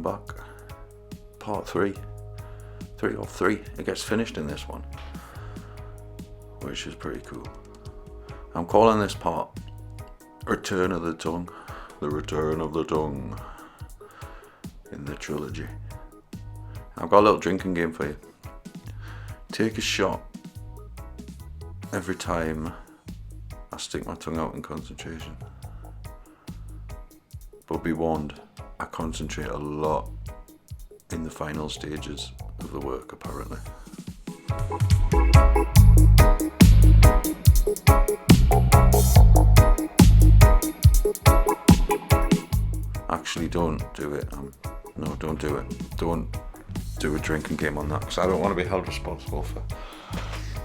back. Part 3. 3 or 3. It gets finished in this one, which is pretty cool. I'm calling this part Return of the Tongue. The Return of the Tongue in the trilogy. I've got a little drinking game for you. Take a shot every time I stick my tongue out in concentration. But be warned, I concentrate a lot in the final stages of the work, apparently. Actually, don't do it. No, don't do it. Don't do a drinking game on that, because I don't want to be held responsible for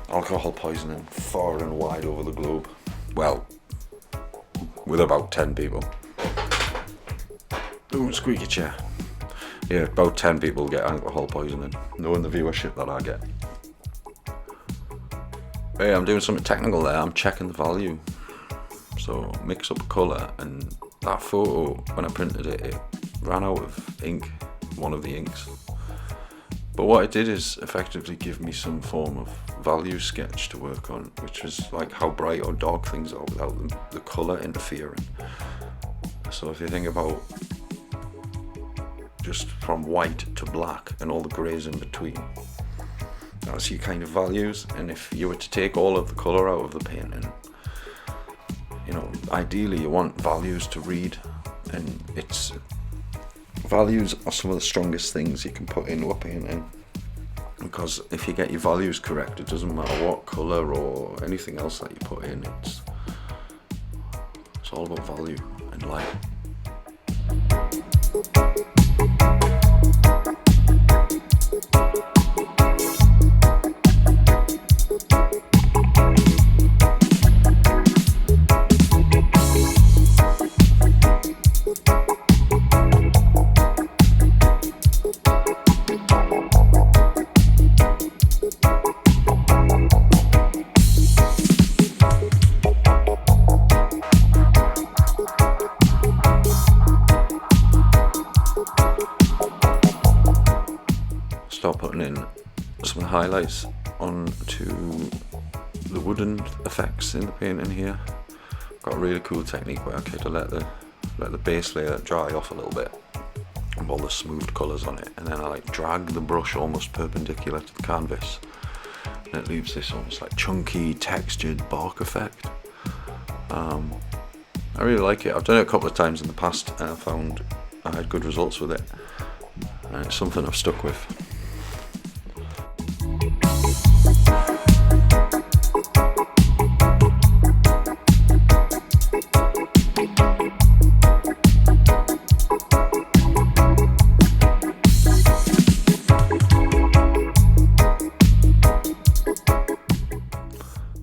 alcohol poisoning far and wide over the globe. Well, with about 10 people. Don't squeak a chair. Yeah, about 10 people get alcohol poisoning, knowing the viewership that I get. Hey, I'm doing something technical there. I'm checking the value. So mix up colour, and that photo, when I printed it, it ran out of ink, one of the inks. But what it did is effectively give me some form of value sketch to work on, which was like how bright or dark things are without the colour interfering. So if you think about just from white to black and all the greys in between, that's your kind of values. And if you were to take all of the colour out of the painting, you know, ideally you want values to read, and it's values are some of the strongest things you can put into a painting, because if you get your values correct, it doesn't matter what colour or anything else that you put in, it's all about value and light. Start putting in some highlights onto the wooden effects in the painting here. Got a really cool technique where I kind of let the base layer dry off a little bit with all the smoothed colours on it, and then I like drag the brush almost perpendicular to the canvas, and it leaves this almost like chunky textured bark effect. I really like it. I've done it a couple of times in the past and I found I had good results with it, and it's something I've stuck with.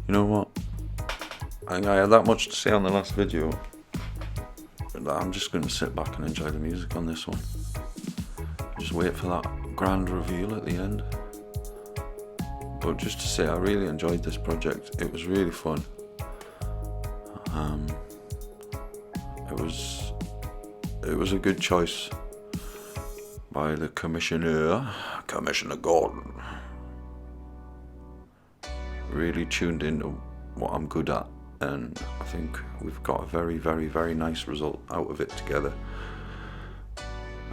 You know what? I think I had that much to say on the last video, but I'm just going to sit back and enjoy the music on this one. Just wait for that grand reveal at the end. But just to say, I really enjoyed this project. It was really fun. It was a good choice by the Commissioner Gordon. Really tuned into what I'm good at, and I think we've got a very, very, very nice result out of it together.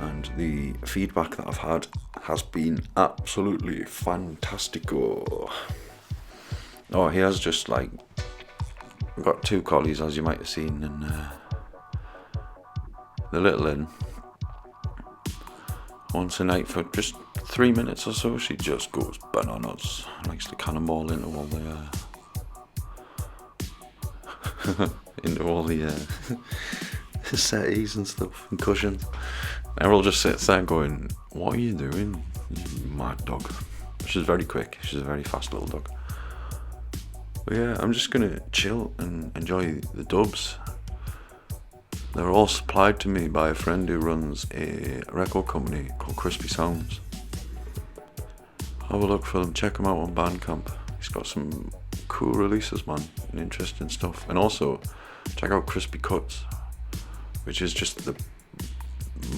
And the feedback that I've had has been absolutely fantastico. Oh, he has just like got 2 collies, as you might have seen in the little inn. Once a night for just 3 minutes or so, she just goes bananas. Likes to cannonball into all the settees and stuff and cushions. Errol just sits there going, "What are you doing, you mad dog?" She's very quick. She's a very fast little dog. But yeah, I'm just gonna chill and enjoy the dubs. They're all supplied to me by a friend who runs a record company called Crispy Sounds. Have a look for them, check them out on Bandcamp. He's got some cool releases, man, and interesting stuff. And also, check out Crispy Cuts, which is just the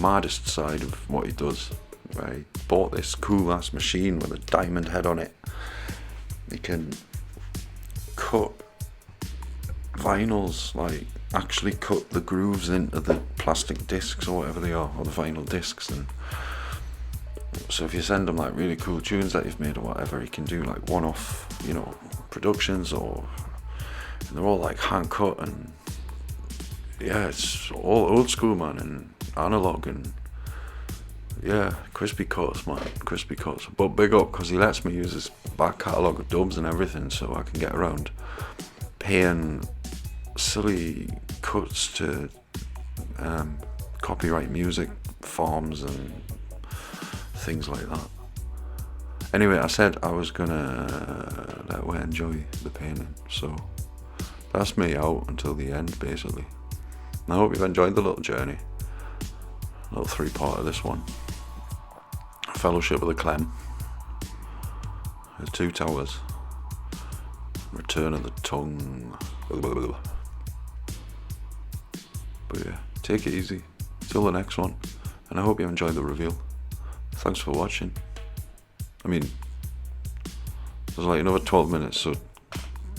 maddest side of what he does. Where he bought this cool ass machine with a diamond head on it. He can cut vinyls, like actually cut the grooves into the plastic discs or whatever they are, or the vinyl discs. And so if you send him like really cool tunes that you've made or whatever, he can do like one-off, you know, productions, or they're all like hand cut, and yeah, it's all old school, man, and analog, and yeah, crispy cuts, man, crispy cuts. But big up, because he lets me use his back catalogue of dubs and everything, so I can get around paying silly cuts to copyright music farms and things like that. Anyway, I said I was gonna let her enjoy the painting, so that's me out until the end, basically. And I hope you've enjoyed the little journey, little 3-part of this one. Fellowship of the Clem, the 2 Towers, Return of the Tongue. But yeah, take it easy till the next one, and I hope you enjoyed the reveal. Thanks for watching. I mean, there's like another 12 minutes, so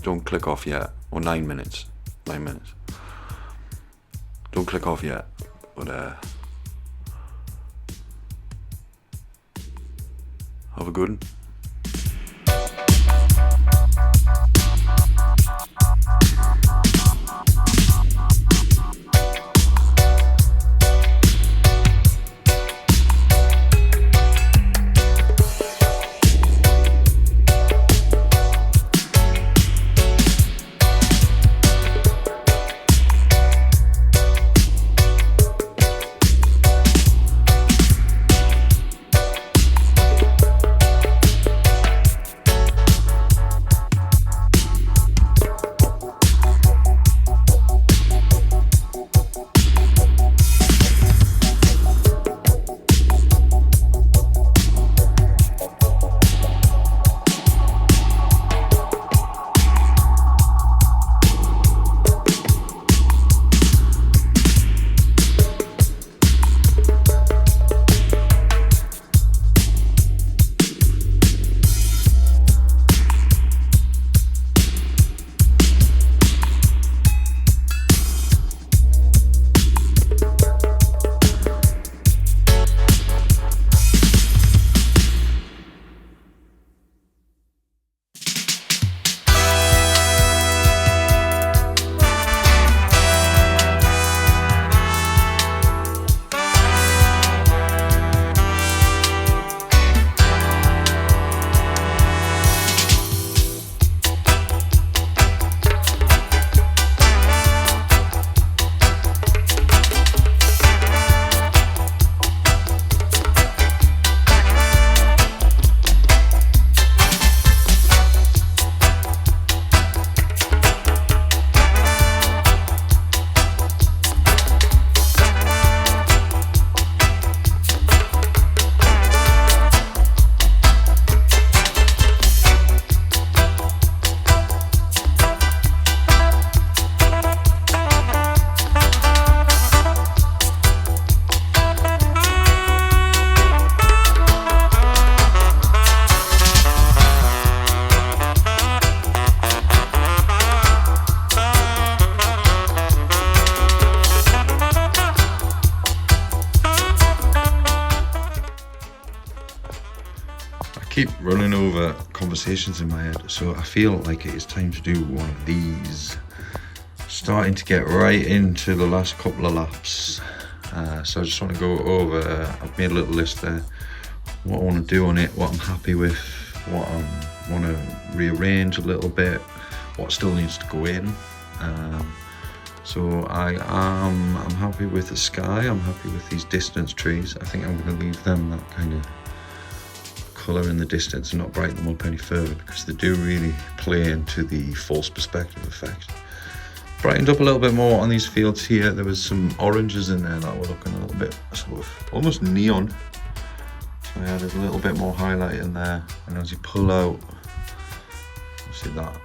don't click off yet. Or 9 minutes. 9 minutes. Don't click off yet. But have a good one. keep running over conversations in my head, so I feel like it is time to do one of these. Starting to get right into the last couple of laps, so I just want to go over, I've made a little list there, what I want to do on it, what I'm happy with, what I want to rearrange a little bit, what still needs to go in. So I'm happy with the sky, I'm happy with these distance trees. I think I'm going to leave them that kind of colour in the distance and not brighten them up any further, because they do really play into the false perspective effect. Brightened up a little bit more on these fields here. There was some oranges in there that were looking a little bit sort of almost neon. So yeah, there's a little bit more highlight in there. And as you pull out, you see that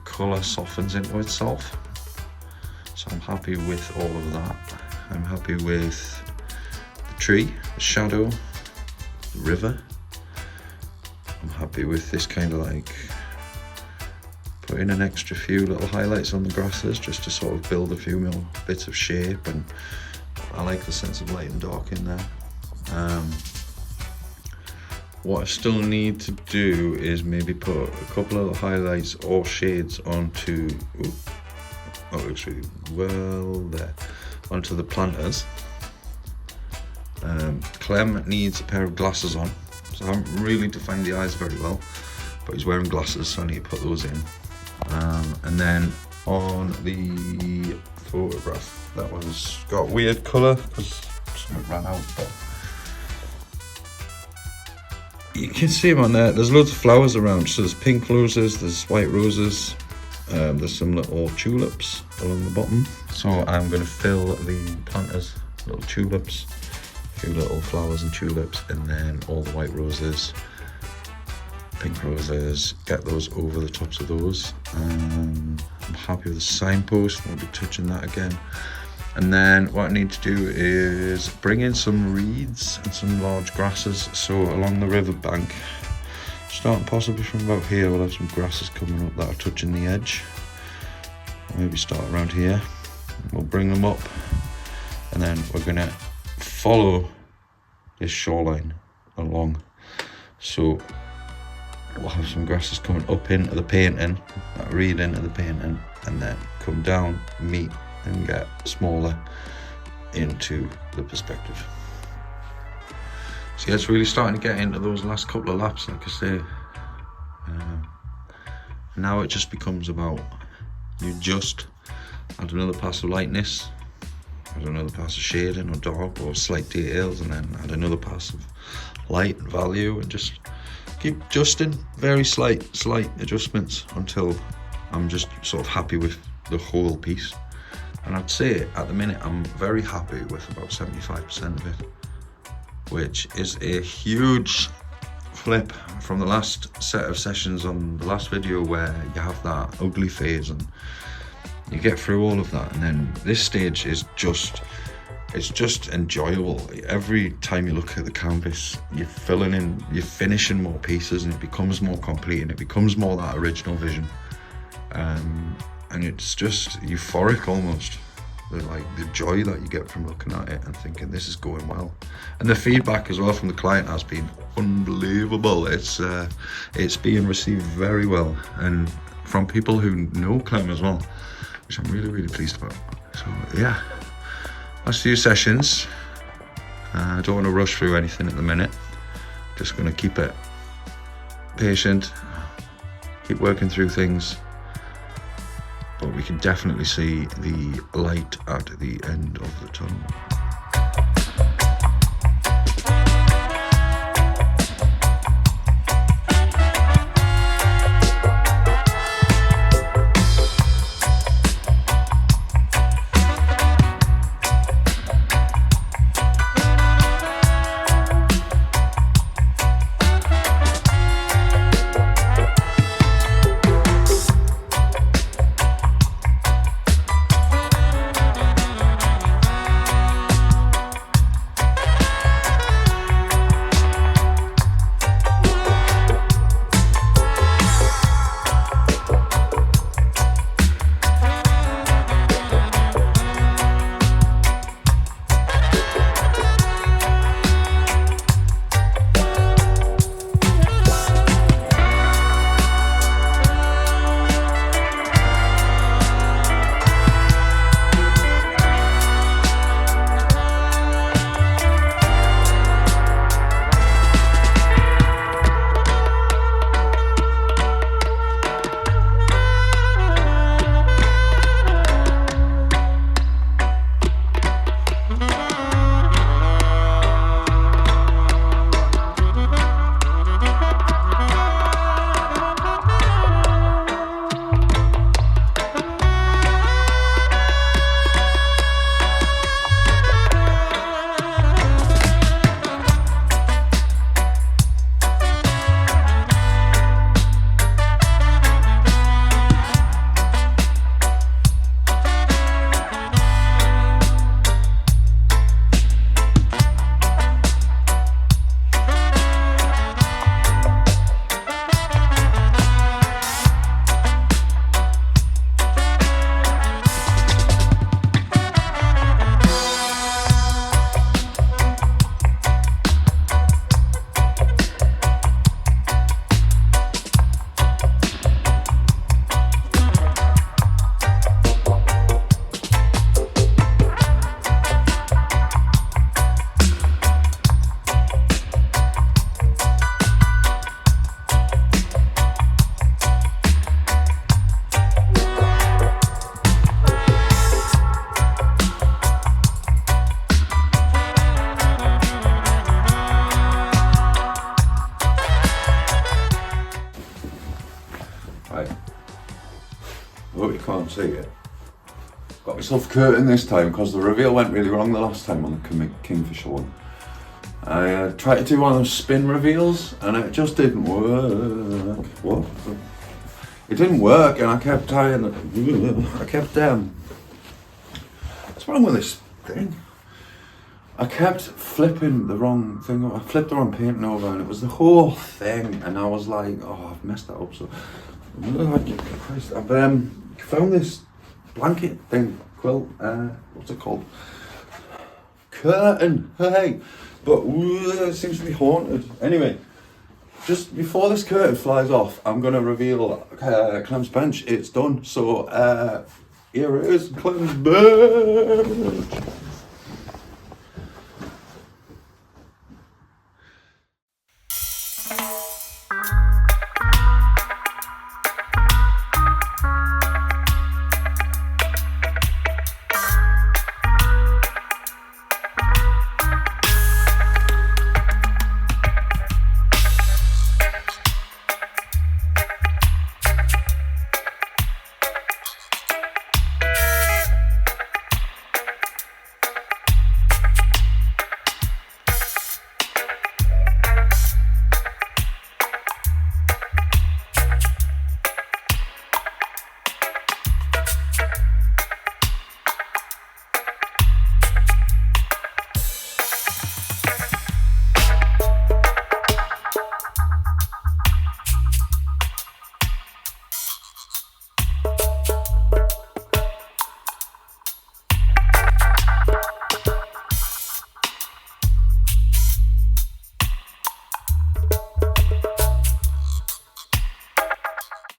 colour softens into itself. So I'm happy with all of that. I'm happy with tree, the shadow, the river. I'm happy with this kind of like putting an extra few little highlights on the grasses just to sort of build a few more bits of shape, and I like the sense of light and dark in there. What I still need to do is maybe put a couple of highlights or shades onto, that looks really well there, onto the planters. Clem needs a pair of glasses on, so I haven't really defined the eyes very well, but he's wearing glasses, so I need to put those in. And then on the photograph, that one's got a weird colour because something ran out, but you can see them on there. There's loads of flowers around, so there's pink roses, there's white roses, there's some little tulips along the bottom. So I'm going to fill the planters, little tulips, a few little flowers and tulips, and then all the white roses, pink roses, get those over the tops of those. I'm happy with the signpost, won't be touching that again. And then what I need to do is bring in some reeds and some large grasses. So along the river bank, starting possibly from about here, we'll have some grasses coming up that are touching the edge. Maybe start around here. We'll bring them up, and then we're gonna follow this shoreline along. So we'll have some grasses coming up into the painting, that reed into the painting, and then come down, meet, and get smaller into the perspective. So yeah, it's really starting to get into those last couple of laps, like I say. Now it just becomes about, you just add another pass of lightness, add another pass of shading or dark or slight details, and then add another pass of light and value, and just keep adjusting, very slight adjustments until I'm just sort of happy with the whole piece. And I'd say at the minute I'm very happy with about 75% of it, which is a huge flip from the last set of sessions on the last video, where you have that ugly phase and you get through all of that, and then this stage is just, it's just enjoyable. Every time you look at the canvas, you're filling in, you're finishing more pieces, and it becomes more complete, and it becomes more that original vision. And it's just euphoric almost, the joy that you get from looking at it and thinking this is going well. And the feedback as well from the client has been unbelievable. It's being received very well, and from people who know Clem as well, which I'm really pleased about. So yeah, last few sessions. I don't want to rush through anything at the minute. Just going to keep it patient, keep working through things. But we can definitely see the light at the end of the tunnel. Hope you can't see it. Got myself a curtain this time because the reveal went really wrong the last time on the Kingfisher one. I tried to do one of those spin reveals and it just didn't work. What? It didn't work and I kept tying. What's wrong with this thing? I kept flipping the wrong thing up. I flipped the wrong painting over and it was the whole thing. And I was like, oh, I've messed that up. So, Christ, I've found this blanket thing, quilt, what's it called? Curtain, hey! But it seems to be haunted. Anyway, just before this curtain flies off, I'm going to reveal Clem's bench. It's done. So, here it is, Clem's bench.